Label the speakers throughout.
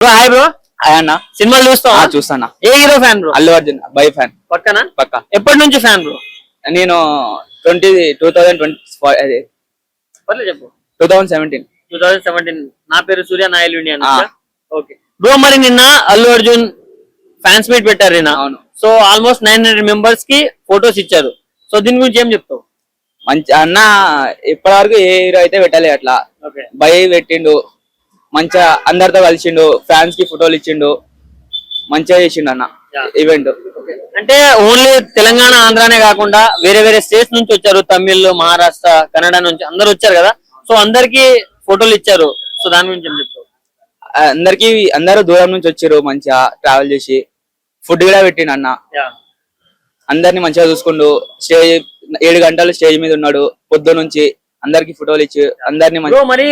Speaker 1: Hi bro.
Speaker 2: అన్న
Speaker 1: సినిమాలు చూస్తావా?
Speaker 2: చూస్తానా.
Speaker 1: ఏ hero fan bro?
Speaker 2: Allu Arjun బై ఫ్యాన్.
Speaker 1: పక్కన
Speaker 2: పక్క.
Speaker 1: ఎప్పటి నుంచి ఫ్యాన్ బ్రో?
Speaker 2: నేను 2020
Speaker 1: పర్లేదు చెప్పు.
Speaker 2: 2017.
Speaker 1: 2017. నా పేరు సూర్య, నా ఇల్లు ఇండియా. ఓకే బ్రో, మరి నిన్న అల్లు అర్జున్ ఫ్యాన్స్ మీట్ పెట్టారు నిన్న.
Speaker 2: అవును.
Speaker 1: సో ఆల్మోస్ట్ 900 మెంబర్స్ కి ఫొటోస్ ఇచ్చారు. సో దీని గురించి ఏం చెప్తావు?
Speaker 2: మంచి అన్న, ఇప్పటి వరకు ఏ హీరో అయితే పెట్టలే అట్లా.
Speaker 1: ఓకే.
Speaker 2: బై పెట్టిండు, మంచిగా అందరితో కలిసిండు, ఫ్యాన్స్ కి ఫోటోలు ఇచ్చిండు, మంచిగా చేసిండు అన్న ఈవెంట్.
Speaker 1: అంటే ఓన్లీ తెలంగాణ ఆంధ్రానే కాకుండా వేరే వేరే స్టేట్స్ నుంచి వచ్చారు. తమిళ్, మహారాష్ట్ర, కన్నడ నుంచి అందరు వచ్చారు కదా. సో అందరికి ఫోటోలు ఇచ్చారు. సో దాని గురించి ఏం చెప్తావు?
Speaker 2: అందరూ దూరం నుంచి వచ్చారు, మంచిగా ట్రావెల్ చేసి ఫుడ్ కూడా పెట్టిండు అన్న. అందరిని మంచిగా చూసుకుండు. స్టేజ్ 7 గంటలు స్టేజ్ మీద ఉన్నాడు పొద్దు నుంచి. అందరికి ఫోటోలు ఇచ్చి అందరిని
Speaker 1: మరి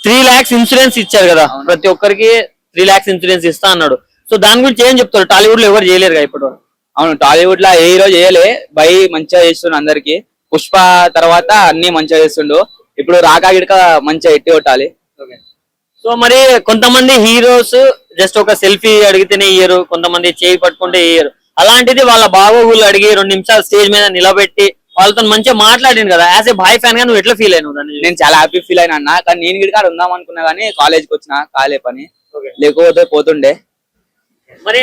Speaker 1: 3 lakhs ఇన్సూరెన్స్ ఇచ్చారు కదా, ప్రతి ఒక్కరికి 3 lakhs ఇన్సూరెన్స్ ఇస్తా అన్నాడు. సో దాని గురించి ఏం చెప్తారు? టాలీవుడ్ లో ఎవరు చేయలేరు కదా ఇప్పుడు.
Speaker 2: అవును, టాలీవుడ్ లో ఏ హీరో చేయలే. బై మంచిగా చేస్తుండు అందరికి. పుష్ప తర్వాత అన్ని మంచిగా చేస్తుండు. ఇప్పుడు రాకా గిడక మంచిగా ఎట్టి కొట్టాలి.
Speaker 1: సో మరి కొంతమంది హీరోస్ జస్ట్ ఒక సెల్ఫీ అడిగితేనే ఇయ్యరు, కొంతమంది చేయి పట్టుకుంటే ఇయ్యరు. అలాంటిది వాళ్ళ బాగోగులు అడిగి 2 నిమిషాలు స్టేజ్ మీద నిలబెట్టి వాళ్ళతో మంచిగా మాట్లాడింది కదా. యాజ్ ఏ బాయ్ ఫ్యాన్ గా నువ్వు ఎట్లా ఫీల్ అయినావు?
Speaker 2: నేను చాలా హ్యాపీ ఫీల్ అయినా అన్న. కానీ నేను గిడక ఉందాం అనుకున్నా కానీ కాలేజ్కి వచ్చిన కాలే పని, లేకపోతే పోతుండే.
Speaker 1: మరి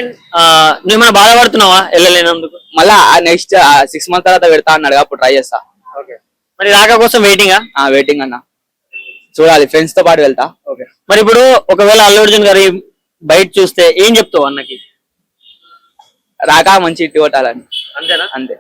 Speaker 1: నువ్వేమైనా బాధపడుతున్నావా వెళ్ళలేనందుకు?
Speaker 2: మళ్ళా నెక్స్ట్ 6 months తర్వాత పెడతా అన్నాడు, అప్పుడు ట్రై చేస్తా.
Speaker 1: మరి రాక కోసం వెయిటింగా?
Speaker 2: వెయిటింగ్ అన్న, చూడాలి. ఫ్రెండ్స్ తో పాటు వెళ్తా.
Speaker 1: మరి ఇప్పుడు ఒకవేళ అల్లు అర్జున్ గారి బయట చూస్తే ఏం చెప్తావు అన్నకి?
Speaker 2: రాకా మంచి ఇట్టి కొట్టాలని.
Speaker 1: అంతేనా?
Speaker 2: అంతే.